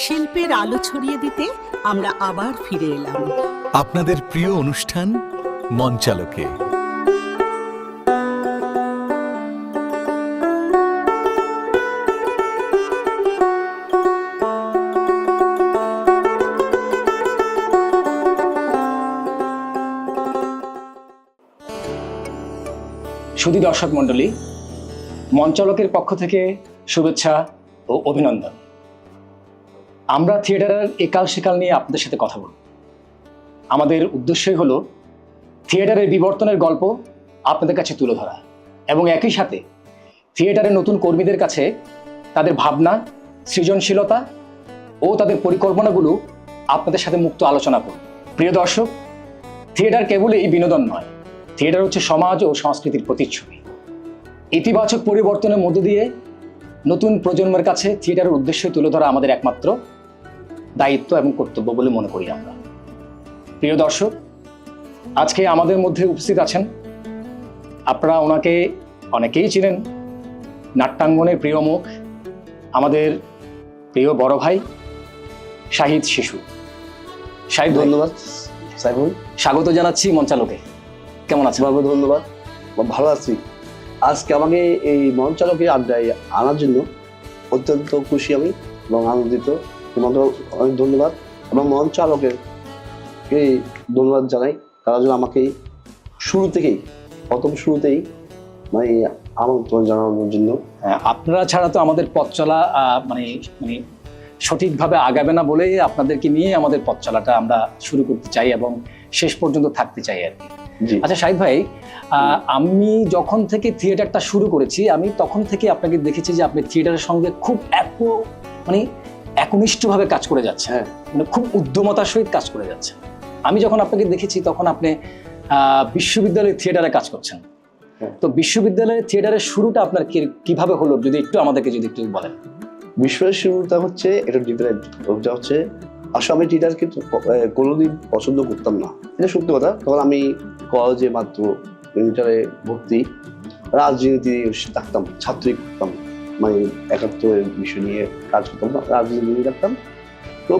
শিল্পের আলো ছড়িয়ে দিতে আমরা আবার ফিরে এলাম আপনাদের প্রিয় অনুষ্ঠান মঞ্চালোকে। সুধী দর্শক মণ্ডলী, মঞ্চালোকের পক্ষ থেকে শুভেচ্ছা ও অভিনন্দন। আমরা থিয়েটারের একাল সেকাল নিয়ে আপনাদের সাথে কথা বলব। আমাদের উদ্দেশ্যই হলো থিয়েটারের বিবর্তনের গল্প আপনাদের কাছে তুলে ধরা এবং একই সাথে থিয়েটারের নতুন কর্মীদের কাছে তাদের ভাবনা, সৃজনশীলতা ও তাদের পরিকল্পনাগুলো আপনাদের সাথে মুক্ত আলোচনা করব। প্রিয় দর্শক, থিয়েটার কেবলই বিনোদন নয়, থিয়েটার হচ্ছে সমাজ ও সংস্কৃতির প্রতিচ্ছবি। ইতিবাচক পরিবর্তনের মধ্য দিয়ে নতুন প্রজন্মের কাছে থিয়েটারের উদ্দেশ্য তুলে ধরা আমাদের একমাত্র দায়িত্ব এবং কর্তব্য বলে মনে করি আমরা। প্রিয় দর্শক, আজকে আমাদের মধ্যে উপস্থিত আছেন, আপনারা ওনাকে অনেকেই চিনেন, নাট্যাঙ্গনের প্রিয় মুখ, আমাদের প্রিয় বড় ভাই শাহিদ শিশু। শাহিদ, ধন্যবাদ সাইফুল, স্বাগত জানাচ্ছি মঞ্চালোকে। কেমন আছেন? বাবু ধন্যবাদ, ভালো আছি। আজকে আমাকে এই মঞ্চালোকে আড্ডায় আনার জন্য অত্যন্ত খুশি আমি এবং আনন্দিত। তোমাকে অনেক ধন্যবাদ এবং মঞ্চালোকের ধন্যবাদ জানাই, তারা যেন আমাকে প্রথম শুরুতেই মানে আমন্ত্রণ জানানোর জন্য। আপনারা ছাড়া তো আমাদের পথ চলা মানে মানে সঠিকভাবে আগাবে না বলেই আপনাদেরকে নিয়ে আমাদের পথ চলাটা আমরা শুরু করতে চাই এবং শেষ পর্যন্ত থাকতে চাই আর কি। আচ্ছা শাহিদ ভাই, আমি যখন থেকে থিয়েটারটা শুরু করেছি, আমি তখন থেকে আপনাকে দেখেছি যে আপনি থিয়েটারের সঙ্গে খুব একনিষ্ঠভাবে কাজ করে যাচ্ছে, মানে খুব উদ্যমতার সহিত কাজ করে যাচ্ছে। আমি যখন আপনাকে দেখেছি তখন আপনি বিশ্ববিদ্যালয়ের থিয়েটারে কাজ করছেন। তো বিশ্ববিদ্যালয়ের থিয়েটারের শুরুটা আপনার কিভাবে হলো, যদি একটু আমাদেরকে একটু বলেন। বিশ্ববিদ্যালয়ের শুরুটা হচ্ছে এটা ডিফারেন্ট। ওটা হচ্ছে আসলে আমি থিয়েটারকে কোনোদিন পছন্দ করতাম না, এটা সত্যি কথা। তখন আমি কলেজে মাত্র ইন্টারে ভর্তি, রাজনীতি থাকতাম, ছাত্রী করতাম, মানে একাত্তরের বিষয় নিয়ে কাজ করতাম, রাজনীতি নিয়ে থাকতাম। তো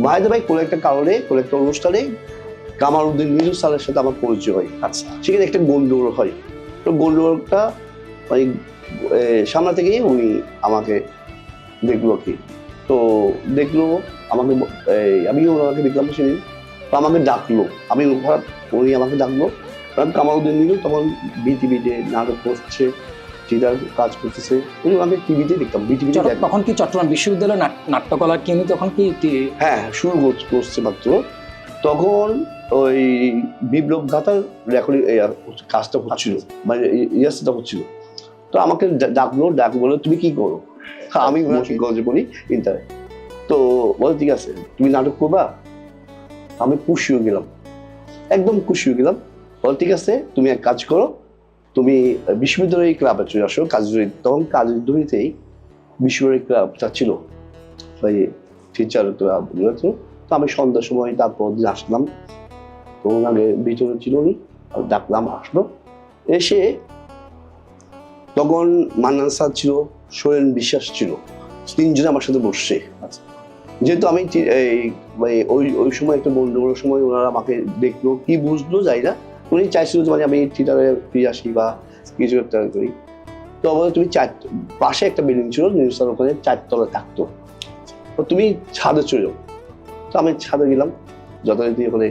ভাইদে ভাই কোনো একটা কারণে কোনো একটা অনুষ্ঠানে কামারউদ্দিন মিজু স্যারের সাথে আমার পরিচয় হয়। আচ্ছা, সেখানে একটা গন্ডগোল হয়। তো গন্ডগোলটা মানে সামনে থেকেই উনি আমাকে দেখলো কি, তো দেখলো আমাকে, আমিও ওনাকে দেখলাম সেদিন, তো আমাকে ডাকলো, উনি আমাকে ডাকলো। কারণ কামারউদ্দিন মিজু তখন বিটিভিতে নাটক করছে, থিয়েটার কাজ করতেছে, উনি আমাকে টিভিতে দেখতাম, বিটিভিতে। তখন কি চট্টগ্রাম বিশ্ববিদ্যালয় নাট্যকলা কি তখন কি? হ্যাঁ, শুরু করছে মাত্র। তখন ওই বিপ্লব গাথার রেকর্ডিং কাজটা হচ্ছিল, মানে ইয়াসটা হচ্ছিল। তো আমাকে ডাক বলে তুমি কি করো? আমি গল্প করি ইন্টারে। তো বলে ঠিক আছে, তুমি নাটক করবা? আমি খুশি হয়ে গেলাম, একদম খুশি হয়ে গেলাম। বলে ঠিক আছে, তুমি এক কাজ করো, তুমি বিশ্ববিদ্যালয় ক্লাবে চলে আসো কাজী। তখন কাজীতেই বিশ্ববিদ্যালয় ক্লাবটা ছিল, ওই টিচার ক্লাব। তো আমি সন্ধ্যার সময় তারপর দিন আসলাম, তো ওনাকে ভিতরে ছিল উনি, ডাকলাম, আসলো। এসে তখন মান্নান স্যার ছিল, সোহেল বিশ্বাস ছিল, তিনজনে আমার সাথে বসছে। যেহেতু আমি ওই সময় একটা গন্ডগোলের সময় ওনারা আমাকে দেখলো, কি বুঝলো যাই না, উনি চাইছিল মানে আমি থিয়েটারে ফিরে আসি বা কিছু একটা করি। তো আমাদের তুমি পাশে একটা বিল্ডিং ছিল, নিউজ স্যার ওখানে 4 তলা থাকতো, তো তুমি ছাদে চলে যাও। তো আমি ছাদে গেলাম, যথারীতি ওখানে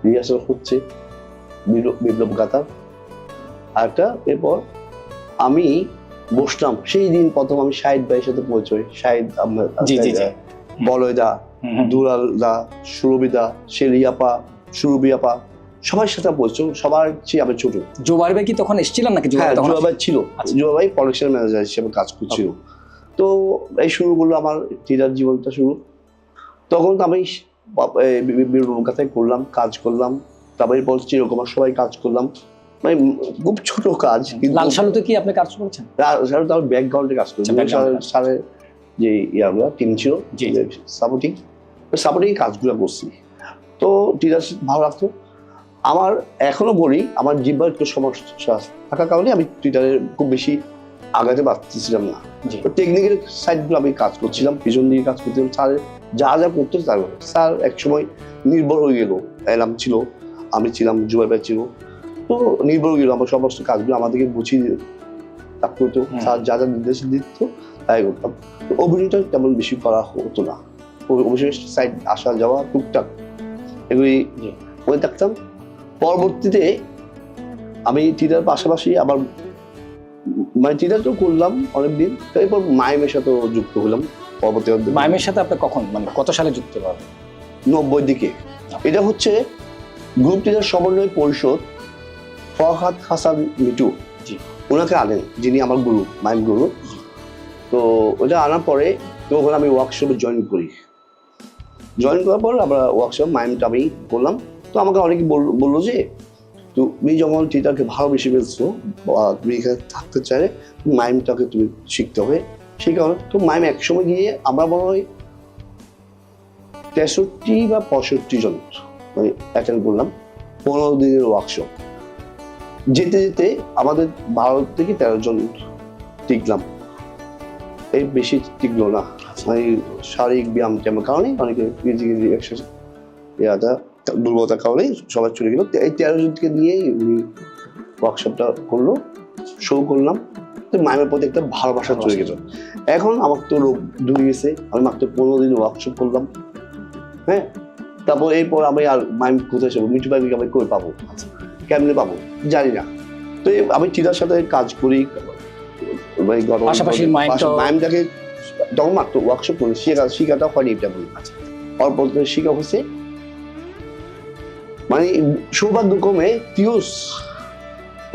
রিহার্সাল হচ্ছে বিপ্লব গাথার আরেকটা। এরপর আমি বসলাম, সেই দিন প্রথম আমি শাহিদ ভাইয়ের সাথে পরিচয়। শাহিদ, বলয় দা, দুলাল দা, সুরভি দা, শেলিয়াপা, সুরভি আপা, সবার সাথে পরিচয়। সবার চেয়ে আমি ছোট। জোবাইর ভাই কি তখন এসেছিলেন নাকি? জোবাইর ভাই ছিল, জোবাইর ভাই প্রোডাকশন ম্যানেজার হিসেবে কাজ করছিল। তো এই শুরু করলো আমার থিয়েটার জীবনটা শুরু। তখন তো আমি কথায় করলাম, কাজ করলাম, তারপরে বলছি এরকম সবাই কাজ করলাম, মানে খুব ছোট কাজ। লাল সালুতে কি আপনি কাজ করেছেন? লাল সালুতে আমি ব্যাকগ্রাউন্ডে কাজ করেছি, স্যারের যে ইয়াগুলো টিম ছিল, সাপোর্টিং কাজগুলো করছি। তো থিয়েটার ভালো লাগতো আমার। এখনো বলি, আমার জিহ্বার একটু সমস্যা থাকার কারণে আমি থিয়েটারে খুব বেশি আগাতে পারতেছিলাম না। জি তো টেকনিক্যাল সাইডগুলো আমি কাজ করছিলাম, পিছন দিকে কাজ করছিলাম। স্যার যা যা করতো তার স্যার একসময় নির্ভর হয়ে গেল। এলাম ছিল, আমি ছিলাম, জুবাই ভাই ছিল, তো নির্ভর হয়ে গেল আমার সমস্ত কাজগুলো আমাদেরকে বুঝিয়ে রাখতে হতো। স্যার যা যা নির্দেশ দিত তাই করতাম। তো অভিনয়টা তেমন বেশি করা হতো না, অবশ্যই সাইড আসা যাওয়া টুকটাক এগুলি করে থাকতাম। পরবর্তীতে আমি থিয়েটার পাশাপাশি আবার মানে থিয়েটার তো করলাম অনেকদিন, এরপর মাইমের সাথেও যুক্ত হলাম পরবর্তী। মাইমের সাথে আপনি কখন মানে কত সালে যুক্ত হলেন? 90 দিকে। এটা হচ্ছে গ্রুপ থিয়েটার সমন্বয় পরিষদ, ফরহাদ হাসান মিটু জি ওনাকে আনেন, যিনি আমার গুরু, মাইম গুরু। তো ওটা আনার পরে তো ওখানে আমি ওয়ার্কশপে জয়েন করি। জয়েন করার পর আমরা ওয়ার্কশপ মাইমটা আমি করলাম। তো আমাকে অনেকে বললো যে তুমি যখন থিয়েটারকে ভালোবেসে ফেলছো, তুমি এখানে থাকতে চাইলে মাইমটাকে তুমি শিখতে হবে। সেই কারণে তো মাইম একসময় গিয়ে আমরা মনে হয় 63 বা 65 জন মানে অ্যাটেন্ড করলাম 15 দিনের ওয়ার্কশপ। যেতে যেতে আমাদের 12 থেকে 13 জন টিকলাম, এই বেশি টিকলো না। মানে শারীরিক ব্যায়াম তেমন কারণে অনেকে দুর্বলতার কারণে সবাই চলে গেল। এই 13 জনকে নিয়েই উনি ওয়ার্কশপটা করলো, শো করলাম। তো মাইমের প্রতি একটা ভালোবাসা চলে গেল। এখন আমার তো রোগ দূরে গেছে, আমি মাত্র 15 দিন ওয়ার্কশপ করলাম। হ্যাঁ, তারপর এরপর আমি আর মাইম কোথায় যাবো, মিঠু ভাইকে আমি কই পাবো, কেমনে পাবো জানি না। তো আমি চিরার সাথে কাজ করি, পাশাপাশি মাইমটাকে তখন মাত্র ওয়ার্কশপ করি, শিখাটা হয়নি এটা বলি। অল্প শিখা হয়েছে। মানে সৌভাগ্যক্রমে পিউষ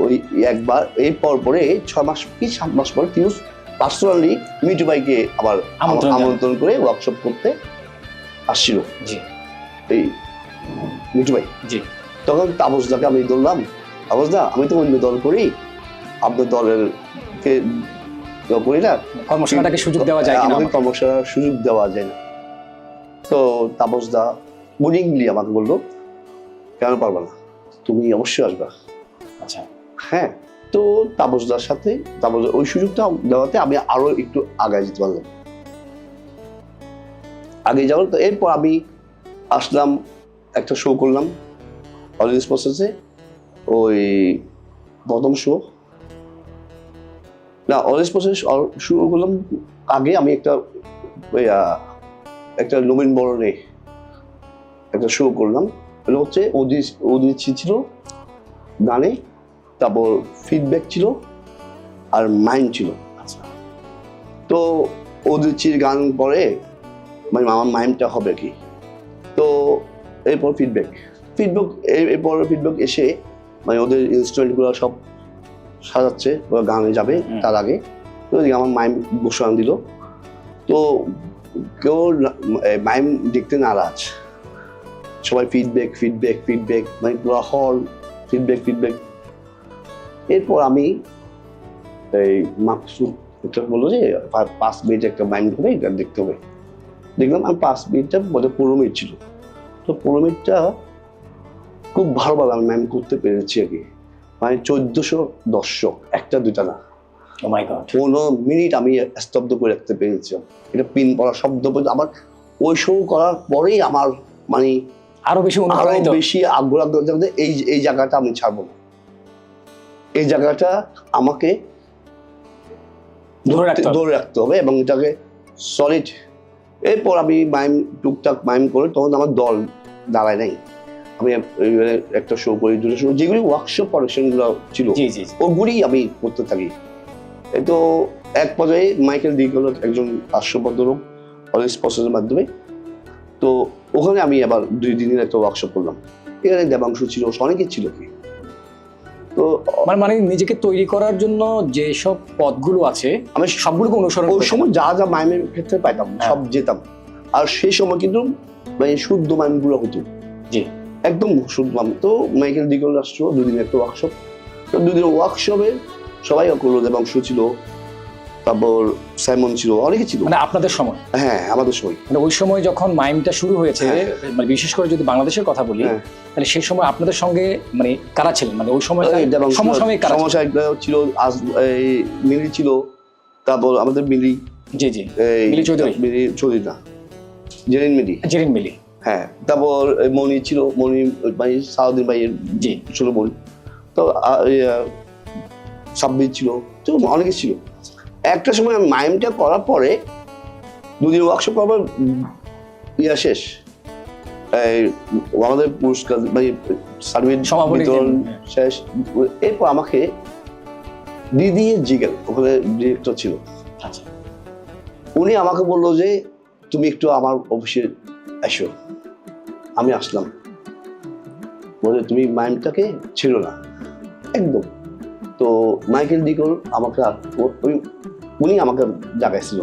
ওই একবার এই পরে 6 মাস কি 7 মাস পরে পিউষ পার্সোনালি মিঠু ভাইকে আবার আমন্ত্রণ করে ওয়ার্কশপ করতে আসছিল। জি এই মিঠু ভাই জি তখন তাপসদাকে আমি ধরলাম, তাপসদা আমি তো অন্য দল করি, আপনার দলের কে করি না, কর্মশালাটাকে সুযোগ দেওয়া যায় কিনা, আমাকে কর্মশালার সুযোগ দেওয়া যায় না। তো তাপসদা বোলিংলি আমাকে বললো কেন পারবা না, তুমি অবশ্যই আসবা। আচ্ছা হ্যাঁ, তো তাপসদার সাথে ওই সুযোগটা দেওয়াতে আমি আরো একটু আগে যেতে পারলাম। আগে যাওয়ার তো এরপর আমি আসলাম, একটা শো করলাম অরেঞ্জ প্রসেসে। ওই প্রথম শো না, অরেঞ্জ প্রসেস শুরু করলাম আগে। আমি একটা নবীন বরণে একটা শো করলাম। এটা হচ্ছে অদিতি ছিল গানে, তারপর ফিডব্যাক ছিল আর মাইন্ড ছিল। আচ্ছা, তো অদিতির গান পরে মানে আমার মাইন্ডটা হবে কি। তো এরপর ফিডব্যাক এরপর ফিডব্যাক এসে মানে ওদের ইনস্ট্রুমেন্টগুলো সব সাজাচ্ছে, ওরা গানে যাবে তার আগে। তো আমার মাইম ঘোষণা দিল। তো কেউ মাইম দেখতে নারাজ, সবাই ফিডব্যাক মানে পুরো হল ফিডব্যাক। এরপর আমি এই মাকসুদ একটা বললো যে 5 মিনিট একটা মাইন্ড হবে, এটা দেখতে হবে। দেখলাম আমি 5 মিনিটটা বোধহয় 15 মিনিট ছিল। তো 15 মিনিটটা খুব ভালোভাবে আমি মাইন্ড করতে পেরেছি আর কি। মানে 1400 দর্শক, একটা দুটা না, 15 মিনিট আমি স্তব্ধ করে রাখতে পেরেছি। এটা পিন পড়া শব্দ পর্যন্ত আমার ওই শো করার পরেই আমার মানে আরো বেশি আগ্রহ এই জায়গাটা আমি ছাড়বো না, এই জায়গাটা আমাকে ধরে রাখতে হবে এবং এটাকে সলিড। এরপর আমি টুকটাক মাইম করে, তখন আমার দল দাঁড়ায় নাই। আমি একটা শো করি, দুটো শো, যেগুলি ওয়ার্কশপ প্রোডাকশন গুলো ছিল ওগুলি আমি করতে থাকি। তো এক পর্যায়ে মাইকেল ডি হলো একজন হাস্যপদ্মলোক অরেঞ্জ প্রসেসের মাধ্যমে। তো ওখানে আমি আবার 2 দিনের একটা ওয়ার্কশপ করলাম। এখানে দেবাংশু ছিল, অনেকে ছিল কি। তো মানে নিজেকে তৈরি করার জন্য যে সব পথগুলো আছে আমি সবগুলোকে অনুসরণ, ওই সময় যা যা মাইমের ক্ষেত্রে পাইতাম সব যেতাম। আর সেই সময় কিন্তু মানে শুদ্ধ মাইমগুলো হতো, জি একদম শুদ্ধ মাইম। তো মাইকেল ডিগল আসলো 2 দিনের একটা ওয়ার্কশপ। তো 2 দিনের ওয়ার্কশপে সবাই করলো, দেবাংশু ছিল, তারপর সাইমন ছিল, অনেকে ছিল। মানে আপনাদের সময়, হ্যাঁ আমাদের সময়। মানে ওই সময় যখন মাইমটা শুরু হয়েছে, হ্যাঁ। মানে বিশেষ করে যদি বাংলাদেশের কথা বলি, হ্যাঁ। তাহলে সেই সময় আপনাদের সঙ্গে মানে কারা ছিলেন, মানে ওই সময় সমসাময়িক কারা ছিলেন? সমসাময়িক ছিল মিলি ছিল, তারপর আমাদের মিলি, জি জি, মিলি চৌধুরী, মিলি চৌধুরী না, জেরিন মিলি, জেরিন মিলি, হ্যাঁ। তারপর মনি ছিল, মনি ভাই সাউদ্দিন ভাইয়ের জি ছোট বোন। তো সাব্বির ছিল, তো অনেকে ছিল। একটা সময় মাইমটা করার পরে দুদিন ওয়ার্কশপ করার শেষ, আমাদের পুরস্কার মানে সার্টিফিকেট বিতরণ শেষ। এরপর আমাকে দিদি জিগেল, ওখানে ডিরেক্টর ছিল, আচ্ছা, উনি আমাকে বললো যে তুমি একটু আমার অফিসে এসো। আমি আসলাম, বলে তুমি মাইমটাকে ছিল না একদম। তো মাইকেল ডিকল আমাকে উনি আমাকে ডাকাইছিল,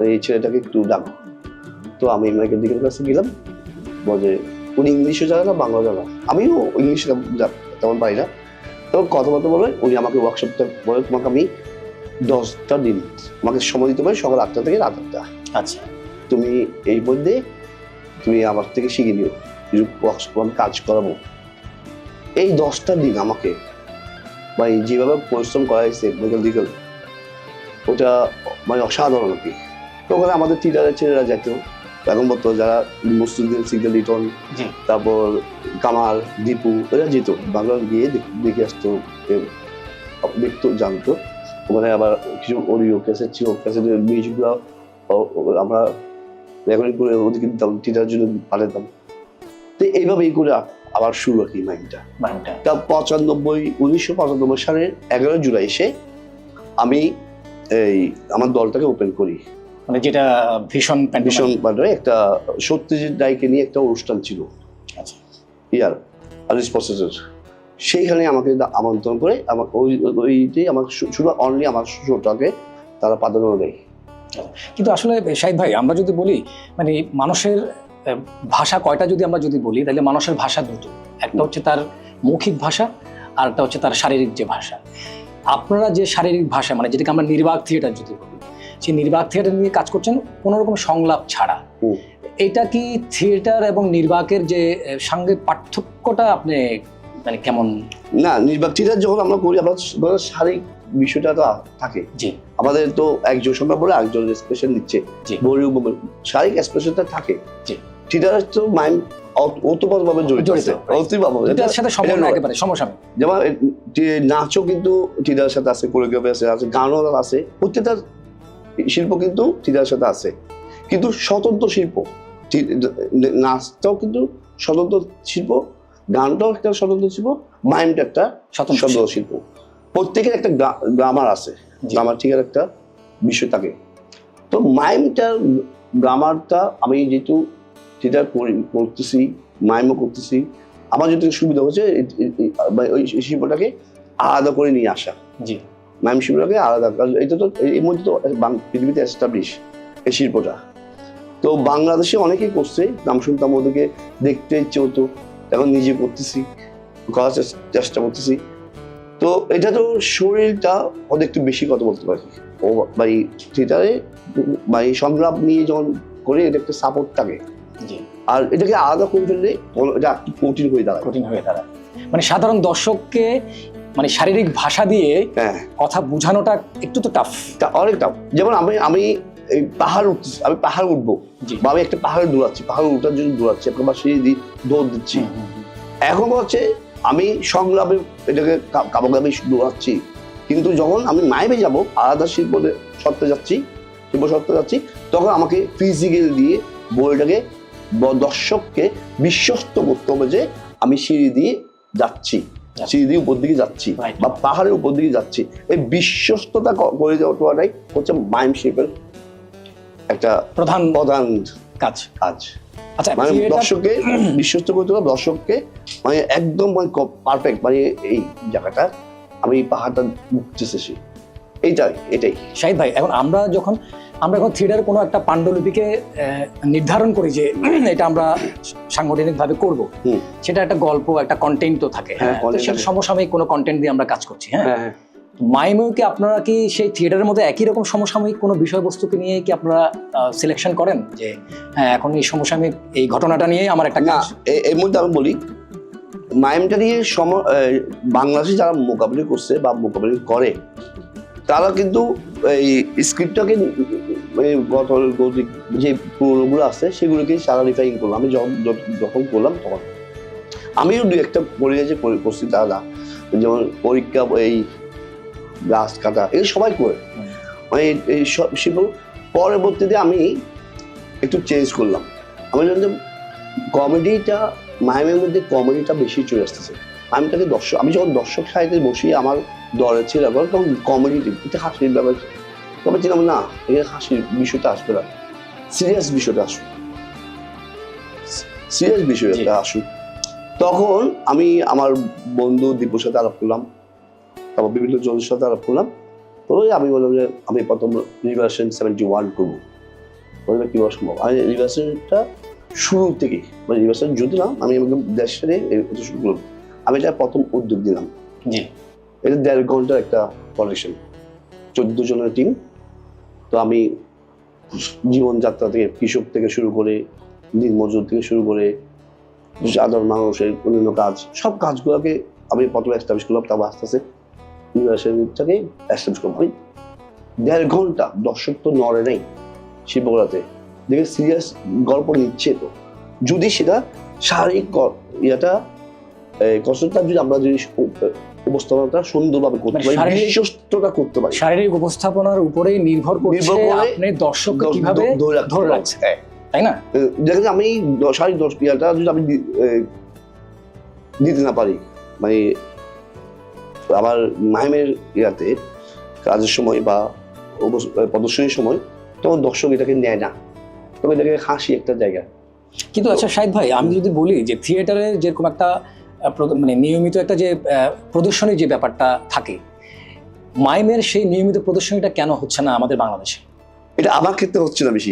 এই ছেলেটাকে একটু ডাকো। তো আমি মাইকেল ডিকলের কাছে গেলাম, বলে উনি ইংলিশও জানে না, বাংলা জানে না, আমিও ইংলিশ তেমন পারি না। তো কথাবার্তা বলে উনি আমাকে ওয়ার্কশপটা বলে, তোমাকে আমি 10টা দিন আমাকে সময় দিতে পারি, সকাল 8টা থেকে রাত 8টা। আচ্ছা, তুমি এই মধ্যে তুমি আমার থেকে শিখে নিও, ওয়ার্কশপ আমি কাজ করাবো। এই 10টা দিন আমাকে মানে যেভাবে পরিশ্রম করা হয়েছে মাইকেল ডিকল, ওটা মানে অসাধারণ আর কি। তো ওখানে আমাদের থিয়েটারের ছেলেরা যেত, এখন বর্তমানে যারা মুসলিমদের সিগন্যাল লিটন, তারপর কামাল, দীপু, এরা যেত বাংলা গিয়ে দেখে আসতো, দেখতো, জানতো। ওখানে আবার কিছু অডিও ক্যাসেট ছিল, ক্যাসেটের মিউজিকগুলো আমরা রেকর্ডিং করে ওদিকে দিতাম, থিয়েটারের জন্য পাঠাতাম। তো এইভাবেই করে আবার শুরু আর কি মাইন্ডটা। তা 1995 সালের 11 জুলাই এসে আমি এই আমার দলটাকে ওপেন করি, মানে যেটা ভীষণ একটা সত্যজিৎ রায়কে নিয়ে একটা অনুষ্ঠান ছিল, আচ্ছা, ইয়ার আলিস প্রসেসর, সেইখানে আমাকে আমন্ত্রণ করে আমার ওইটাই আমার শুধু অনলি আমার শোটাকে তারা প্রাধান্য দেয়। কিন্তু আসলে শাহিদ ভাই, আমরা যদি বলি মানে মানুষের ভাষা কয়টা যদি আমরা যদি বলি, তাহলে মানুষের ভাষা দুটো, একটা হচ্ছে তার মৌখিক ভাষা, আর একটা হচ্ছে তার শারীরিক যে ভাষা। আপনারা যে শারীরিক ভাষা মানে যেটাকে আমরা নির্বাক থিয়েটার যদি বলি, সেই নির্বাক থিয়েটার নিয়ে কাজ করছেন কোনো রকম সংলাপ ছাড়া। এটা কি থিয়েটার এবং নির্বাকের যে সঙ্গে পার্থক্যটা আপনি মানে কেমন? না, নির্বাক থিয়েটার যখন আমরা করি আমরা শারীরিক বিষয়টা তো থাকে, জি, আমাদের তো একজন সংলাপ বলে একজন এক্সপ্রেশন দিচ্ছে, শারীরিক এক্সপ্রেশনটা থাকে। জি, থিয়েটার তো মাইন্ড ওতপ্রোতভাবে জড়িত, এটার সাথে সম্পূর্ণ একেবারে সমসাময়িক। যেমন নাচও কিন্তু থিয়েটারের সাথে আছে, কোরিওগ্রাফি আছে, গানও আছে, প্রত্যেকটা শিল্প কিন্তু থিয়েটারের সাথে আছে, কিন্তু স্বতন্ত্র শিল্প। নাচটাও কিন্তু স্বতন্ত্র শিল্প, গানটাও একটা স্বতন্ত্র শিল্প, মাইমটা একটা স্বতন্ত্র শিল্প। প্রত্যেকের একটা গ্রামার আছে, গ্রামার ঠিক একটা বিষয় থাকে। তো মাইমটার গ্রামারটা আমি যেহেতু থিয়েটার করতেছি, মাইমও করতেছি, আমার যেহেতু সুবিধা হচ্ছে ওই শিল্পটাকে আলাদা করে নিয়ে আসা। জি, মাইম শিল্পটাকে আলাদা, এটা তো এর মধ্যে তো পৃথিবীতে এস্টাবলিশ এই শিল্পটা। তো বাংলাদেশে অনেকেই করছে, নাম শুনতাম, ওদেরকে দেখতে ইচ্ছে হতো, এখন নিজে করতেছি, করার চেষ্টা করতেছি। তো এটা তো শরীরটা ওদের একটু বেশি কথা বলতে পারি, ও ভাই থিয়েটারে ভাই সংলাপ নিয়ে যখন করে এটা একটা সাপোর্ট থাকে। আর এটাকে আলাদা করে ফেললে এটা কঠিন হয়ে দাঁড়ায়। মানে সাধারণ দর্শককে মানে শারীরিক ভাষা দিয়ে কথা বোঝানোটা একটু তো টাফ, অনেক টাফ। যেমন আমি এই পাহাড় উঠতেছি, আমি পাহাড় উঠবো বা আমি একটা পাহাড়ে দৌড়াচ্ছি, পাহাড় উঠার জন্য দৌড়াচ্ছি, বা সিঁড়ি দিয়ে দৌড় দিচ্ছি। এখন হচ্ছে আমি সংলাপে এটাকে কাবাগাবি দৌড়াচ্ছি, কিন্তু যখন আমি মাইমে যাব, আলাদা শিল্প সত্ত্বে যাচ্ছি, তখন আমাকে ফিজিক্যাল দিয়ে বইটাকে দর্শককে বিশ্বস্ত করতে হবে যে আমি সিঁড়ি দিয়ে যাচ্ছি, সিঁড়ি দিয়ে উপর দিকে যাচ্ছি বা পাহাড়ের উপর দিকে যাচ্ছি। এই বিশ্বস্ততা করে দেওয়াটাই হচ্ছে মাইম শিল্পের একটা প্রধান কাজ। আচ্ছা, মানে দর্শককে বিশ্বস্ত করতে হবে, দর্শককে মানে একদম মানে পারফেক্ট, মানে এই জায়গাটা আমি পাহাড়টা উঠতেছি, এটাই। শাহিদ ভাই, এখন আমরা যখন থিয়েটারে কোনো একটা পাণ্ডুলিপিকে নির্ধারণ করি যে এটা আমরা সাংগঠনিকভাবে করব, সেটা একটা গল্প, একটা কন্টেন্ট তো থাকে, সেটা সমসাময়িক কোনো কন্টেন্ট দিয়ে আমরা কাজ করছি। হ্যাঁ, মাইমেও কি আপনারা কি সেই থিয়েটারের মধ্যে একই রকম সমসাময়িক কোনো বিষয়বস্তুকে নিয়ে কি আপনারা সিলেকশন করেন যে হ্যাঁ এখন এই সমসাময়িক এই ঘটনাটা নিয়ে আমার একটা না কাজ? এর মধ্যে আমি বলি, মাইমটা নিয়ে বাংলাদেশে যারা মোকাবিলা করছে বা মোকাবিলা করে তারা কিন্তু এই স্ক্রিপ্টটাকে গতানুগতিক যে পুরোনোগুলো আছে সেগুলোকে সারা রিফাইন করলাম। আমি যখন করলাম তখন আমিও দু একটা করছি তারা, যেমন পরীক্ষা, এই গাছ কাটা, এগুলো সবাই করে, মানে এই সব সেগুলো পরবর্তীতে আমি একটু চেঞ্জ করলাম। আমি জানতাম কমেডিটা, মাইমের মধ্যে কমেডিটা বেশি চলে আসতেছে। আমি যখন দর্শক সাহিত্যে বসি আমার দলে ছিলাম তখন কমেডি এটা হাসির ব্যাপার, তবে ছিলাম না এখানে হাসির বিষয়টা আসবে না, সিরিয়াস বিষয়টা আসুক, সিরিয়াস বিষয়টা আসুক। তখন আমি আমার বন্ধু দীপুর সাথে আলাপ করলাম, তারপর বিভিন্ন জনের সাথে আলাপ করলাম। তো আমি বললাম যে আমি প্রথম রিভার্সন 71 করবো। বলবে কীভাবে সম্ভব? আমি রিভার্সনটা শুরু থেকে, মানে রিভার্সন যদি না আমি একদম দেশে শুরু করলাম, আমি এটা প্রথম উদ্যোগ দিলাম। জি, এটা 1.5 ঘন্টার একটা প্রোডাকশন, 14 জনের টিম। তো আমি জীবনযাত্রা থেকে, কৃষক থেকে শুরু করে, দিনমজুর থেকে শুরু করে সাধারণ মানুষের অন্যান্য কাজ, সব কাজগুলোকে আমি প্রথমে এস্টাবলিশ করলাম। তারপর আস্তে আস্তে ইউনিভার্সিটিটাকে এস্টাবলিশ করলাম। আমি 1.5 ঘন্টা দর্শক তো নড়ে নেই শিল্পকলাতে, দেখে সিরিয়াস গল্প নিচ্ছে। তো যদি সেটা শারীরিক ইয়েটা কষ্টটা যদি আমরা যদি উপস্থাপনাটা সুন্দরভাবে করতে পারি, বিশ্বস্ততা করতে পারি, শারীরিক উপস্থাপনার উপরেই নির্ভর করছে আপনি দর্শককে কিভাবে ধরে রাখছেন, তাই না? দেখেন আমি শারীরিক ইয়েটা যদি আমি দিতে না পারি, মানে আমার মাইমের ইয়াতে কাজের সময় বা প্রদর্শনীর সময়, তখন দর্শক এটাকে নেয় না, তবে এটাকে হাসি একটা জায়গা। কিন্তু আচ্ছা শাহিদ ভাই, আমি যদি বলি যে থিয়েটারে যেরকম একটা মানে নিয়মিত একটা যে প্রদর্শনীর যে ব্যাপারটা থাকে, মাইমের সেই নিয়মিত প্রদর্শনীটা কেন হচ্ছে না আমাদের বাংলাদেশে? এটা আমার ক্ষেত্রে হচ্ছে না বেশি,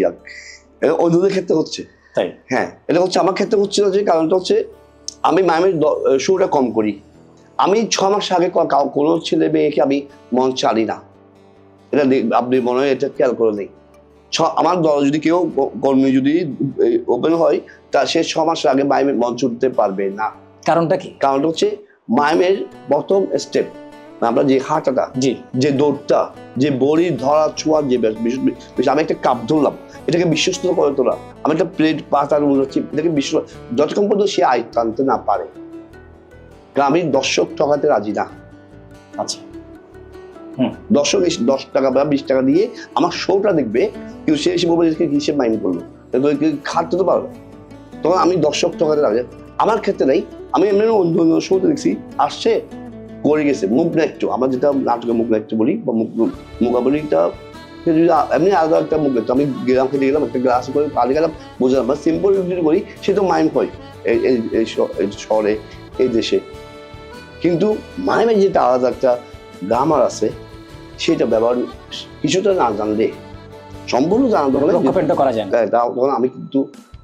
এটা অন্যদের ক্ষেত্রে হচ্ছে। তাই? হ্যাঁ, এটা হচ্ছে আমার ক্ষেত্রে হচ্ছে না, যে কারণটা হচ্ছে আমি মাইমের শোটা কম করি। আমি 6 মাস আগে কোনো ছেলে মেয়েকে আমি মঞ্চ আনি না, এটা আপনি মনে হয় এটা খেয়াল করে নেই। আমার দল যদি কেউ কর্মী যদি ওপেন হয়, তা সে 6 মাস আগে মাইমের মঞ্চ উঠতে পারবে না। কারণটা কি? কারণটা হচ্ছে মাইমের প্রথম স্টেপ, আমরা যে হাঁটাটা, যে দৌড়টা, যে বড়ি ধরা ছোঁয়ার যে বিষয়, আমি একটা কাপ ধরলাম, এটাকে বিশ্বস্ত করে তোলা, আমি একটা প্লেট পাতার উড়াচ্ছি, এটাকে যতক্ষণ পর্যন্ত সে আয়ত্ত আনতে না পারে, কারণ আমি দর্শক ঠকাতে রাজি না। আচ্ছা, দর্শক 10 টাকা বা 20 টাকা দিয়ে আমার শোটা দেখবে, কিন্তু সে এসে বলবে হিসেব মাইন্ড করলো, খাটতে তো পারবে। তখন আমি দর্শক ঠকাতে রাজি। আমার ক্ষেত্রে নাই, আমি এমনি অন্য শোতে দেখছি, আসছে করে গেছে মুখ নাট্য, আমরা যেটা নাটকে মুখ নাট্য বলি বা মুখাবলিটা যদি এমনি আলাদা একটা মুখ নাট্য, আমি গ্রাম খেতে গেলাম, একটা গ্লাস করে পালি গেলাম, বুঝলাম বা সিম্পল যদি করি, সে তো মাইন্ড হয় এই শহরে, এই দেশে। কিন্তু মাইমের যেটা আলাদা একটা গ্রামার আছে, সেটা ব্যবহার কিছুটা না জানলে, সম্পূর্ণ জানা করা যায় না, তখন আমি কিন্তু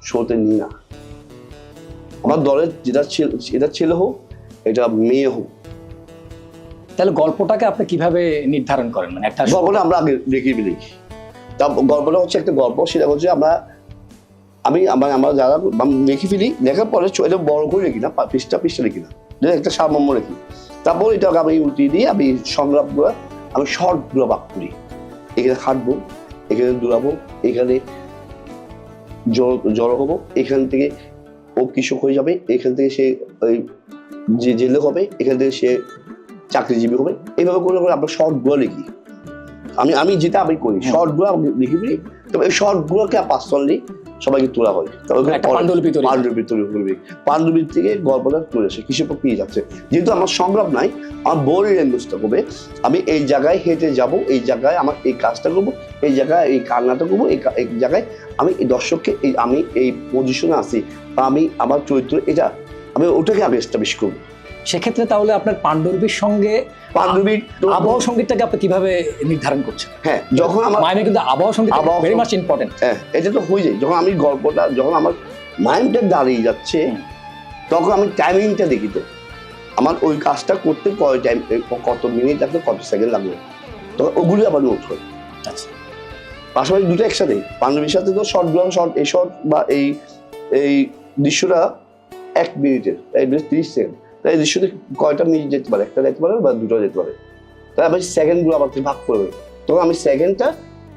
শোতে নিই না। আমার দলের যেটা ছেলে হোক, এটা মেয়ে হোক। তাহলে গল্পটাকে আপনি কিভাবে নির্ধারণ করেন? মানে একটা গল্পটা আমরা আগে রেখে ফেলি, তা গল্পটা হচ্ছে একটা গল্প, সেটা হচ্ছে আমরা যারা রেখে ফেলি, লেখার পরে এটা বড় করে রেখি না, পৃষ্ঠা রেখি না, একটা সারমর্ম রেখি। তারপর এটাকে আমি উল্টিয়ে দিয়ে আমি সংলাপগুলো, আমি শর্টগুলো বাক করি, এখানে হাঁটবো, এখানে দৌড়াবো, এখানে জড়ো হবো, এখান থেকে ও কৃষক হয়ে যাবে, এখান থেকে সে যে জেলে হবে, এখান থেকে সে চাকরিজীবী হবে, এইভাবে করে আমরা শর্টগুলো লিখি। আমি যেটা আমি করি, শর্টগুলো লিখি ফেলি, তবে এই শর্টগুলোকে পার্সোনালি সবাইকে তোলা হয়, পাণ্ডুলিপি থেকে গল্পটা তুলে আসে, কৃষক পেয়ে যাচ্ছে। যেহেতু আমার সংলাপ নাই, আমার বডি ল্যাঙ্গুয়েজটা করবে, আমি এই জায়গায় হেঁটে যাব, এই জায়গায় আমার এই কাজটা করবো, এই জায়গায় এই কান্নাটা করবো, এই জায়গায় আমি এই দর্শককে আমি এই পজিশনে আছি, বা আমি আমার চরিত্র এটা, আমি ওটাকে আগে এস্টাবলিশ করবো। সেক্ষেত্রে তাহলে আপনার পাণ্ডুলিপির সঙ্গে আবহাওয়া সঙ্গীতটাকে আপনি কিভাবে নির্ধারণ করছেন? হ্যাঁ, যখন আমার মাইমে কিন্তু আবহাওয়া সঙ্গীত ভেরি মাচ ইম্পর্টেন্ট। হ্যাঁ, এটা তো হয়ে যায় যখন আমি গল্পটা, যখন আমার মাইন্ডটা দাঁড়িয়ে যাচ্ছে, তখন আমি টাইমিংটা দেখি। তো আমার ওই কাজটা করতে কয় টাইম, কত মিনিট লাগবে, কত সেকেন্ড লাগবে, তখন ওগুলি আবার নোট হয়। আচ্ছা, পাশাপাশি দুটো একসাথে, পাঞ্জাবির সাথে তো শর্ট এই শর্ট বা এই এই দৃশ্যটা 1 মিনিটের, 30 সেকেন্ড, তাই দৃশ্যতে কয়টা মিনিট যেতে পারে, একটা যেতে পারে বা দুটো যেতে পারে, তাই আবার সেকেন্ডগুলো আবার ভাগ করবে। তখন আমি সেকেন্ডটা,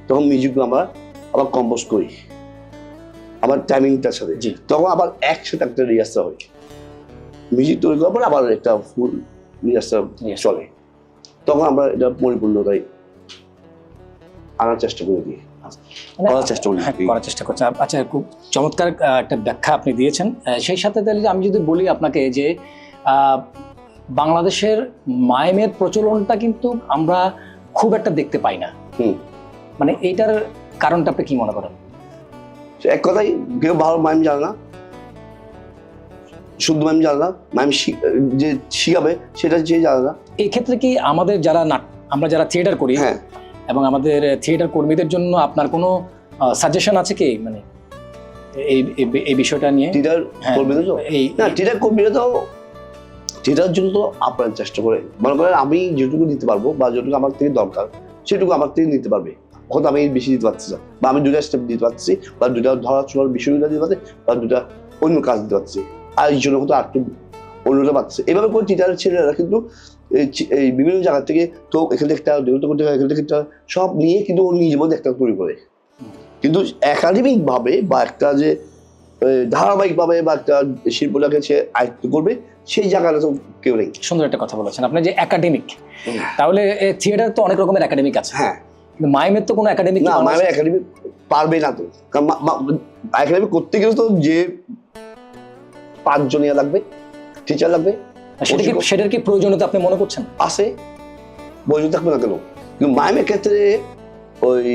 তখন মিউজিকগুলো আমরা আবার কম্পোজ করি আবার টাইমিংটার সাথে। জি। তখন আবার একসাথে একটা রিহার্সাল হয়, মিউজিক তৈরি করার পর আবার একটা ফুল রিহার্সাল চলে। তখন আমরা এটা পরিপূর্ণতায় আনার চেষ্টা করে দিই, মানে করার চেষ্টা করি। হ্যাঁ, করার চেষ্টা করছেন। আচ্ছা, খুব চমৎকার একটা ব্যাখ্যা আপনি দিয়েছেন। সেই সাথে তাহলে আমি যদি বলি আপনাকে যে বাংলাদেশের মাইমের প্রচলনটা কিন্তু আমরা খুব একটা দেখতে পাই না, মানে এইটার কারণটা আপনি কি মনে করেন? এক কথাই, কেউ ভালো মাইম জানে না, শুদ্ধ মাইম জানে না, মাইম যে শিখাবে সেটা যে জানে না। এই ক্ষেত্রে কি আমাদের যারা আমরা যারা থিয়েটার করি, হ্যাঁ, এবং আমাদের থিয়েটার কর্মীদের জন্য আপনার কোনো সাজেশন আছে কি, মানে এই বিষয়টা নিয়ে? টিটার হ্যাঁ, কর্মীরা তো না, টিটার কর্মীরা তো টিটার জন্য তো আপনার চেষ্টা করে, মনে করেন আমি যেটুকু দিতে পারবো বা যেটুকু আমার থেকে দরকার সেটুকু আমার থেকে নিতে পারবে, হয়তো আমি বেশি দিতে পারছি না, বা আমি 2টা স্টেপ দিতে পারছি, বা 2টা ধরা ছোড়ার বিষয়গুলো দিতে পারছি, বা 2টা অন্য কাজ দিতে পারছি, আর এই জন্য হয়তো আরেকটু অন্যটা পাচ্ছে। এভাবে করে টিচারের ছেলেরা কিন্তু এই বিভিন্ন জায়গা থেকে, তো এখান থেকে একটা দেউতা করতে এখান থেকে একটা সব নিয়ে কিন্তু ও নিজের মধ্যে একটা তৈরি করে। কিন্তু একাডেমিক ভাবে বা একটা যে ধারাবাহিক ভাবে বা একটা শিল্পটাকে সে আয়ত্ত করবে, সেই জায়গাটা তো কেউ নেই। সুন্দর একটা কথা বলেছেন আপনি, যে একাডেমিক। তাহলে থিয়েটার তো অনেক রকমের একাডেমিক আছে, হ্যাঁ, কিন্তু মাইমের তো কোনো একাডেমিক না, মাইমের একাডেমি পারবে না তো, কারণ একাডেমি করতে গেলে তো যে 5 জনিয়া লাগবে, টিচার লাগবে, সেটার কি প্রয়োজনীয়তা আপনি মনে করছেন? আছে, বই থাকবে না কেন? কিন্তু মাইমের ক্ষেত্রে ওই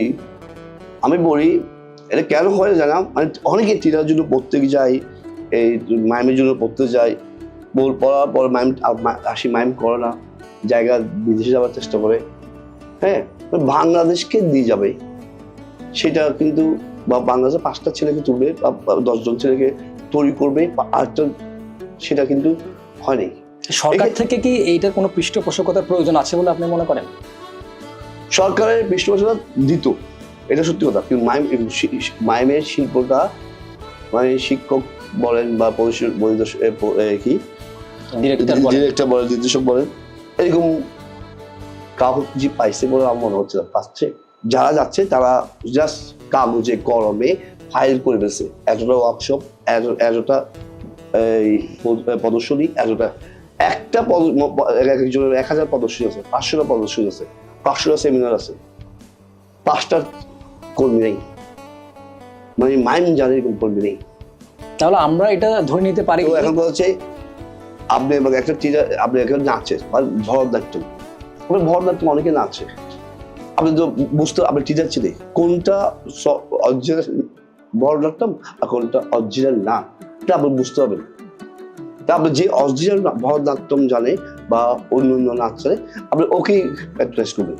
আমি বলি, এটা কেন হয় জানা, মানে অনেকে টিচার জন্য পড়তে যায়, এই মাইমের জন্য পড়তে যায়, পড়ার পর মাইম মাইম করে না, জায়গা বিদেশে যাওয়ার চেষ্টা করে, হ্যাঁ, বাংলাদেশকে দিয়ে যাবে সেটা কিন্তু, বা বাংলাদেশে 5টা ছেলেকে তুলবে বা 10 জন ছেলেকে তৈরি করবে, আরেকটা সেটা কিন্তু হয়নি। সরকার থেকে কি এইটার কোনো পৃষ্ঠপোষকতার প্রয়োজন আছে বলে আপনি মনে করেন? সরকারের পৃষ্ঠপোষকতা দিত, এটা সত্যি কথা, কিন্তু মাইমের শিল্পটা, মানে শিক্ষক বলেন বা কি ডিরেক্টর বলেন, নির্দেশক বলেন, এরকম কাগজ পাইছে বলে আমার মনে হচ্ছে না, পাচ্ছে। যারা যাচ্ছে তারা জাস্ট কাগজে কলমে ফাইল করে দিয়েছে, এতটা ওয়ার্কশপ, এতটা প্রদর্শনী, এতটা একটা একজনের 1000 প্রদর্শনী আছে, 500টা প্রদর্শনী আছে, 500টা সেমিনার আছে, 5টা কর্মী নেই, মানে মাইম জানে এরকম কর্মী নেই। তাহলে আমরা এটা ধরে নিতে পারি, এখন বলছে আপনি একটা টিচার, আপনি একটা নাচের ভরতনাট্যম, ভরতনাট্যম অনেকে নাচে, আপনি তো বুঝতে, আপনি টিচার ছিলেন কোনটা অরিজিনাল ভরতনাট্যম আর কোনটা অরিজিনাল না, এটা আপনি বুঝতে পারবেন। তা আপনি যে অরিজিনাল ভরতনাট্যম জানে বা অন্য অন্য নাচ জানে, আপনি ওকে অ্যাডভাইস করবেন,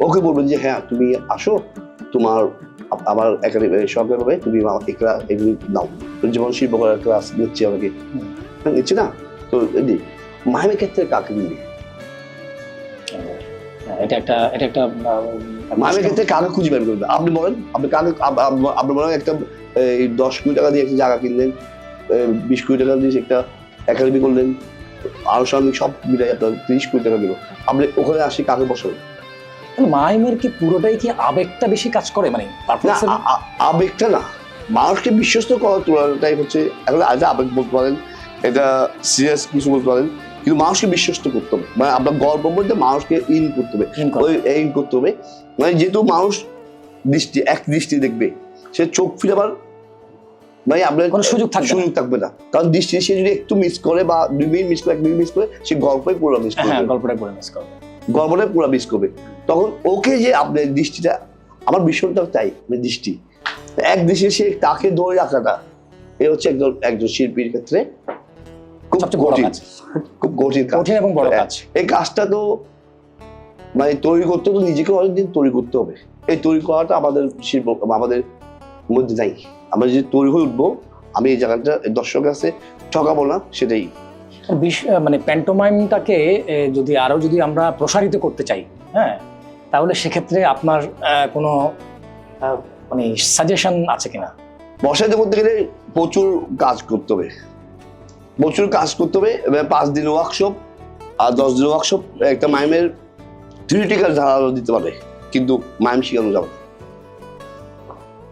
ওকে বলবেন যে হ্যাঁ তুমি আসো, তোমার আমার একাডেমি সরকারিভাবে তুমি এগুলি দাও, যেমন শিল্পকলার ক্লাস নিচ্ছি, আমাকে নিচ্ছে না, তো মাইমের ক্ষেত্রে কাকে দিবে? এটা একটা মাইমের ক্ষেত্রে কাকে খুঁজে বের করবে? আপনি বলেন, আপনি কাকে, আপনি বলেন একটা 10 কোটি টাকা দিয়ে একটা জায়গা কিনলেন, 20 কোটি টাকা দিয়ে একটা একাডেমি করলেন, আনুষঙ্গিক সব মিলাই আপনার 30 কোটি টাকা দিল, আপনি ওখানে আসি কাকে বসাবেন? মাইমের কি পুরোটাই কি আবেগটা বেশি কাজ করে, মানে আবেগটা না, মানুষকে বিশ্বস্ত করার তুলনাটাই হচ্ছে, এখন আবেগ বলতে পারেন, এটা সিরিয়াস কিছু বলতে পারেন, কিন্তু মানুষকে বিশ্বস্ত করতে হবে, মানে আপনার গল্প বলতে মানুষকে ইন করতে হবে, ইন করতে হবে, মানে যেহেতু মানুষ এক দৃষ্টি দেখবে, সে চোখ ফিরাবার মানে আপনার কোনো সুযোগ থাকবে না, কারণ দৃষ্টি সে যদি একটু মিস করে বা 2 মিনিট মিস করে, 1 মিনিট মিস করে, সে গল্পই পুরো মিস করবে, গল্পটাই পুরো মিস করবে। তখন ওকে যে আপনার দৃষ্টিটা, আমার বিষয়টা তাই, দৃষ্টি এক দৃষ্টি সে তাকে ধরে রাখাটা, এ হচ্ছে একজন শিল্পীর ক্ষেত্রে খুব কঠিন এবং বড় কাজ। এই কাজটা তো মানে তৈরি করতে তো নিজেকে অনেকদিন তৈরি করতে হবে, এই তৈরি করাটা আমাদের শিল্প আমাদের মধ্যে নাই। আমরা যে তৈরি হয়ে উঠবো, আমি এই জায়গাটা দর্শকের কাছে ঠকাবো না, সেটাই মানে প্যান্টোমাইমটাকে যদি আমরা প্রসারিত করতে চাই, হ্যাঁ, তাহলে সেক্ষেত্রে আপনার কোনো মানে সাজেশন আছে কিনা? বসাইতে করতে গেলে প্রচুর কাজ করতে হবে, প্রচুর কাজ করতে হবে। 5 দিনের ওয়ার্কশপ আর 10 দিনের ওয়ার্কশপ একটা মাইমের থিওরিটিক্যাল ধারণা দিতে পারে, কিন্তু মাইম শেখানো যাবে না।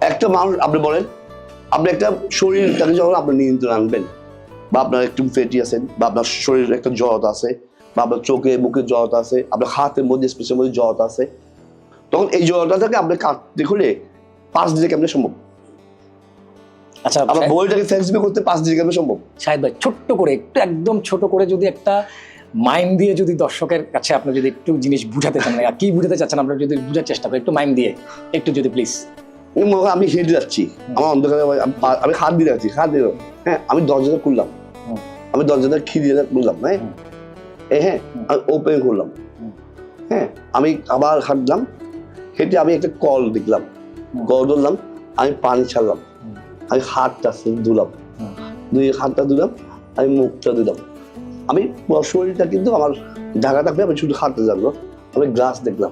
একটা মানুষ, আপনি বলেন, আপনি একটা শরীরটাকে যখন আপনি নিয়ন্ত্রণ আনবেন, বা আপনার একটু ফেটি আছেন, বা আপনার শরীরের একটা জড়তা আছে, বা আপনার চোখে মুখের জড়তা আছে, আপনার হাতের মধ্যে স্পেসের মধ্যে জড়তা আছে, তখন এই জড়তাটাকে আপনি কাটতে হলে 5 দিনে কেমন সম্ভব? আচ্ছা, আমার বইটাকে ফ্লেক্সিবল করতে 5 দিনে কেমন সম্ভব? শাহেদ ভাই, ছোট্ট করে একটু, একদম ছোট করে যদি একটা মাইম দিয়ে যদি দর্শকের কাছে আপনি যদি একটু জিনিস বুঝাতে চান, কি বুঝাতে চাচ্ছেন আপনারা যদি বুঝার চেষ্টা করেন, একটু মাইম দিয়ে একটু যদি প্লিজ। আমি হেঁটে যাচ্ছি, আমার অন্ধকারে আমি হাত দিয়ে যাচ্ছি, হাত দিয়ে, হ্যাঁ, আমি দরজাটা খুললাম, আমি দরজাটা খিরিয়ে খুললাম, হ্যাঁ, হ্যাঁ, আমি ওপেন করলাম, হ্যাঁ, আমি আবার হাঁটলাম, হেঁটে আমি একটা কল দেখলাম, কল ধরলাম, আমি পানি ছাড়লাম, আমি হাতটা ধুলাম, হাতটা ধুলাম, আমি মুখটা দিলাম, আমি শরীরটা কিন্তু আমার ঢাকা থাকবে, আমি শুধু হাতটা জানলো, আমি গ্লাস দেখলাম,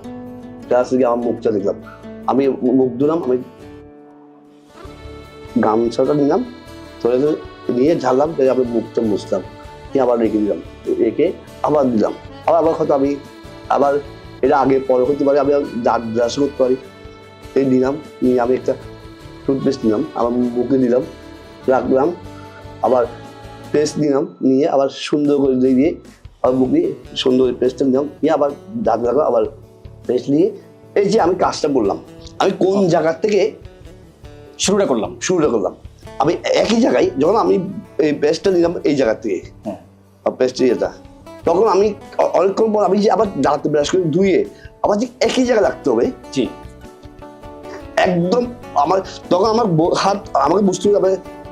গ্লাস থেকে আমার মুখটা দেখলাম, আমি মুখ ধুলাম, আমি গামছাটা নিলাম, ধরে নিয়ে ঝাড়লাম, আমি মুখটা মুছলাম, নিয়ে আবার রেখে দিলাম, রেখে আবার দিলাম, আবার হয়তো আমি আবার এটা আগে পরে হতে পারে, আমি দাঁত ব্রাশ করতে পারি, এই দিলাম, নিয়ে আমি একটা টুথপেস্ট নিলাম, আমার মুখে দিলাম, রাখলাম, আবার পেস্ট নিলাম, নিয়ে আবার সুন্দর করে দিয়ে আবার মুখ দিয়ে সুন্দর করে পেস্টটা নিলাম, নিয়ে আবার দাঁত রাখলাম, আবার পেস্ট নিয়ে, এই যে আমি কাজটা করলাম, আমি কোন জায়গা থেকে শুরুটা করলাম, আমি একই জায়গায় যখন আমি এই পেস্টটা নিলাম এই জায়গা থেকে, পেস্ট এটা, তখন আমি অনেকক্ষণ পর আমি যে আবার দাঁত ব্রাশ করে ধুয়ে আবার যে একই জায়গায় রাখতে হবে, জি, একদম আমার তখন আমার হাত, আমাকে বুঝতে হবে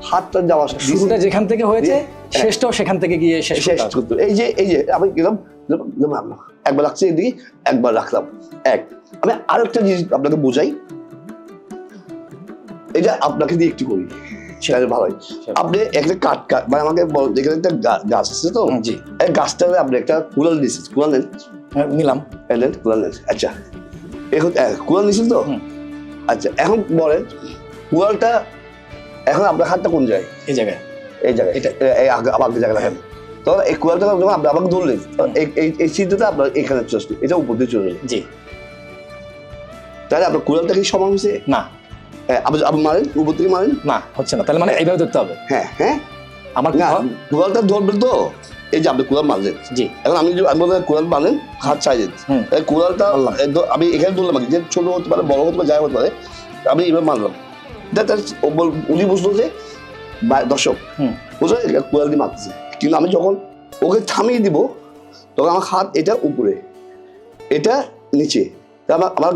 হাতটা যাওয়া শুরুটা যেখান থেকে হয়েছে শেষটাও সেখান থেকে গিয়ে শেষ করতে। এই যে আমি গেলাম, একবার রাখছি এদিকে, একবার রাখলাম, আমি আরেকটা জিনিস আপনাকে বোঝাই, এটা আপনাকে দিয়ে একটু করি, সেটা ভালো হয়। আপনি একটা কাঠ মানে আমাকে এখানে একটা গাছ আছে, তো এই গাছটা আপনি একটা কুড়াল দিয়েছেন, কুড়াল নিলাম, কুড়াল নেন, আচ্ছা, এখন কুড়াল নিয়েছেন তো, আচ্ছা, এখন বলেন কুড়ালটা এখন আপনার হাতটা কোন জায়গায়? এই জায়গায়, এটা আবার জায়গায় রাখেন, তো এই কুড়ালটা যখন আপনি আমাকে ধরলেন, এই চিত্রটা আপনার এখানে চলে আসবে, এটা উপর দিয়ে চলে যাবে, জি, তাহলে আপনার কুড়ালটা কি সমান হয়েছে? না, আপনি মারেন, উপর থেকে মারেন, না হচ্ছে না, তাহলে মানে এইভাবে ধরতে হবে, হ্যাঁ, হ্যাঁ, আমার কুড়ালটা ধরবেন তো, এই যে আপনি কুড়াল মারলেন, জি, এখন আমি কুড়াল মারলেন হাত সাইজের, কুড়ালটা আমি এখানে ধরলাম, যে ছোট হতে পারে, বড় হতে পারে, যাই হতে পারে, আমি এবার মারলাম, উনি বুঝলো যে দর্শক বুঝলো কুড়াল দিয়ে মারতেছে, কিন্তু আমি যখন ওকে থামিয়ে দিব, তখন আমার হাত এটা উপরে, এটা নিচে, আমার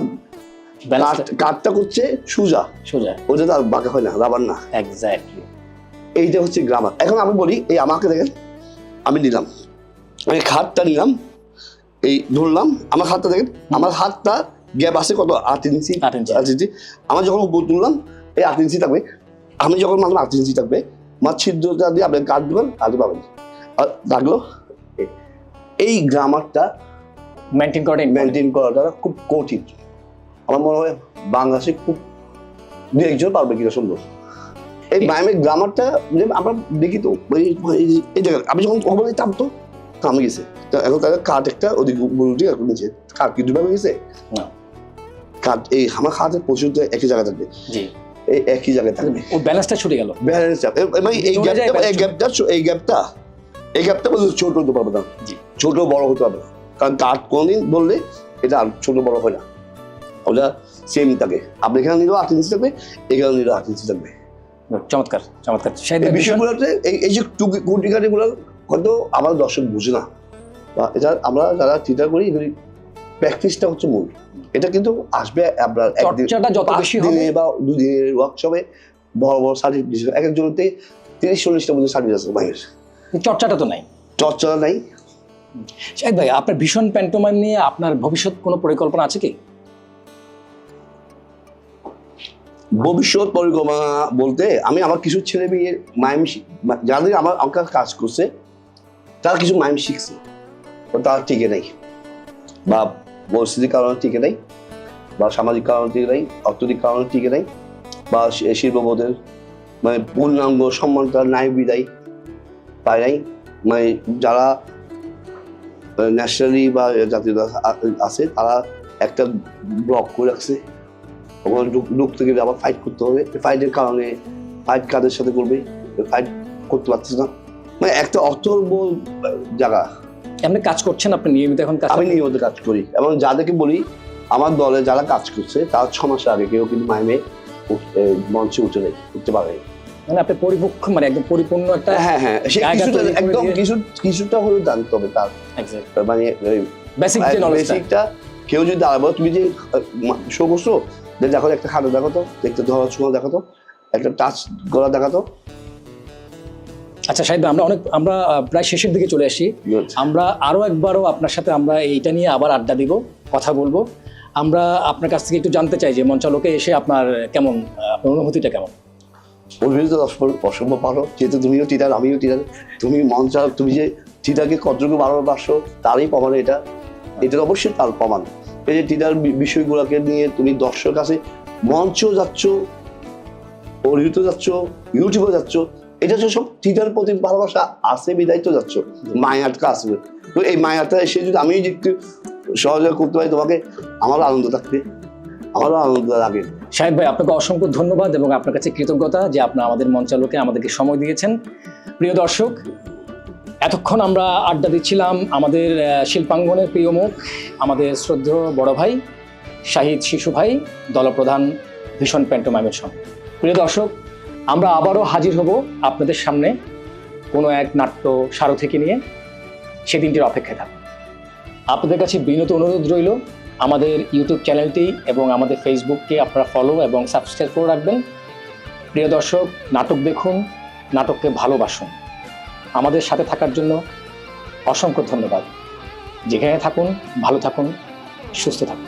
কাঠটা করছে সোজা, ওটা তো আর বাঁকা হয় না, রাবার না, এক্স্যাক্টলি, এইটা হচ্ছে গ্রামার। এখন আমি বলি, এই আমাকে দেখেন, আমি নিলাম, আমি হাতটা নিলাম, এই ধরলাম, আমার হাতটা দেখেন, আমার হাতটা গ্যাপ আছে কত, 8 ইঞ্চি, আমার যখন উপর তুললাম এই 8 ইঞ্চি থাকবে, আমি যখন মারলাম 8 ইঞ্চি থাকবে, আমার ছিদ্রটা দিয়ে আপনি কাট দেবেন, আর পাবেন, আর থাকলো এই গ্রামারটা মেনটেন করাটা খুব কঠিন, আমার মনে হয় বাংলাদেশে খুব 2-1 পারবে কিনা সুন্দর এই মাইমের গ্রামারটা, আমরা দেখি তো এই জায়গায় আমি যখন কথা বলি থামতো, থামে গেছে, এখন তাদের কাঠ একটা ওদিক নিচে, কাঠ কি দুভাবে গেছে না, কাঠ এই আমার হাতের প্রচুর একই জায়গায় থাকবে, এই একই জায়গায় থাকবে, ও ব্যালেন্সটা ছুটে গেল, এই গ্যাপটা বলতে ছোট হতে পারবে না, ছোট বড় হতে পারবে না, কারণ কাঠ কোনদিন বললে এটা আর ছোট বড় হয় না, ওটা সেম থাকে, আপনি এখানে নিলেও 8 ইঞ্চি থাকবে, এখানে নিলেও 8 ইঞ্চি থাকবে, চমৎকার চমৎকার। বিষয়গুলোতে এই যে কুটিকাটিগুলো হয়তো আমার দর্শক বুঝে না, বা এটা আমরা যারা থিয়েটার করি প্র্যাকটিসটা হচ্ছে মূল, এটা কিন্তু আসবে আপনার চর্চাটা যত বেশি হবে বা 2 দিনের ওয়ার্কশপে বড় বড় সার্টিফিকেট, এক একজনতে 30-40টা মধ্যে সার্টিফিকেট আছে, বাইরের চর্চাটা তো নাই, চর্চাটা নাই। শাহেদ ভাই, আপনার ভীষণ প্যান্টোমাইম নিয়ে আপনার ভবিষ্যৎ কোনো পরিকল্পনা আছে কি? ভবিষ্যৎ পরিকল্পনা বলতে আমি আমার কিছু ছেলে মেয়ে মাইম যাদের আমার কাজ করছে, তারা কিছু মাইম শিখছে, তারা টিকে নেই, বা পরিস্থিতির কারণে টিকে নেই, বা সামাজিক কারণে টিকে নেই, অর্থনৈতিক কারণে টিকে নেই, বা শিল্পবোধের মানে পূর্ণাঙ্গ সম্মানটা নাই বিদায় পায় নাই। মানে যারা ন্যাশনালি বা জাতীয়তা আছে তারা একটা ব্লক করে রাখছে, ওখানে ঢুকতে গেলে আবার ফাইট করতে হবে। ফাইটের কারণে ফাইট কাদের সাথে করবে, ফাইট করতে পারতেছে না, মানে একটা অর্থবল জায়গা। আপনি কাজ করছেন, আপনি নিয়মিত এখন কাজ? আমি নিয়মিত কাজ করি এবং যাদেরকে বলি আমার দলে যারা কাজ করছে তারা 6 মাস আগে কেউ কিন্তু মাইমে মঞ্চে উঠতে পারে। মানে আপনি পরিপক্ষ, মানে একদম পরিপূর্ণ একটা হ্যাঁ হ্যাঁ একদম কিছুটা হলেও জানতে হবে তার, মানে বেসিকটা কেউ যদি দাঁড়াবো, তুমি যে শো করছো দেখো একটা খাটো দেখাতো, দেখতে ধরার সময় দেখাতো, একটা টাচ গলা দেখাতো। আচ্ছা শাহিদ ভাই, আমরা প্রায় শেষের দিকে চলে আসি। আমরা আরো একবারও আপনার সাথে আমরা এইটা নিয়ে আবার আড্ডা দিব, কথা বলবো। আমরা আপনার কাছ থেকে একটু জানতে চাই যে মঞ্চালোকে এসে আপনার কেমন, আপনার অনুভূতিটা কেমন? অভিনেতা অসম্ভব ভালো, যেহেতু তুমিও টিটার আমিও টিটার। তুমি মঞ্চালক, তুমি যে টিটারকে কতটুকু ভালোবাসো তারই প্রমাণ এটার অবশ্যই তার প্রমাণ। এই যে টিটার বিষয়গুলোকে নিয়ে তুমি দর্শক কাছে মঞ্চেও যাচ্ছ, অভিনেতা যাচ্ছ, ইউটিউবে যাচ্ছ, এটা হচ্ছে সব টিটার প্রতি ভালোবাসা আছে বিদায় তো যাচ্ছ, মায়াটা আসবে। তো এই মায়াটা এসে যদি আমি একটু সহযোগ করতে পারি তোমাকে, আমারও আনন্দ থাকবে, আমারও আনন্দ লাগে। শাহিদ ভাই, আপনাকে অসংখ্য ধন্যবাদ এবং আপনার কাছে কৃতজ্ঞতা যে আপনার আমাদের মঞ্চালোকে আমাদেরকে সময় দিয়েছেন। প্রিয় দর্শক, এতক্ষণ আমরা আড্ডা দিচ্ছিলাম আমাদের শিল্পাঙ্গনের প্রিয় মুখ, আমাদের শ্রদ্ধেয় বড় ভাই শাহিদ শিশু ভাই, দলপ্রধান ভীষণ প্যান্টোমাইমের সঙ্গে। প্রিয় দর্শক, আমরা আবারও হাজির হব আপনাদের সামনে কোনো এক নাট্য সারথিকে নিয়ে। সেদিনটির অপেক্ষায় থাকুন। আপনাদের কাছে বিনীত অনুরোধ রইল আমাদের ইউটিউব চ্যানেলটি এবং আমাদের ফেসবুককে আপনারা ফলো এবং সাবস্ক্রাইব করে রাখবেন। প্রিয় দর্শক, নাটক দেখুন, নাটককে ভালোবাসুন। আমাদের সাথে থাকার জন্য অসংখ্য ধন্যবাদ। যেখানে থাকুন ভালো থাকুন, সুস্থ থাকুন।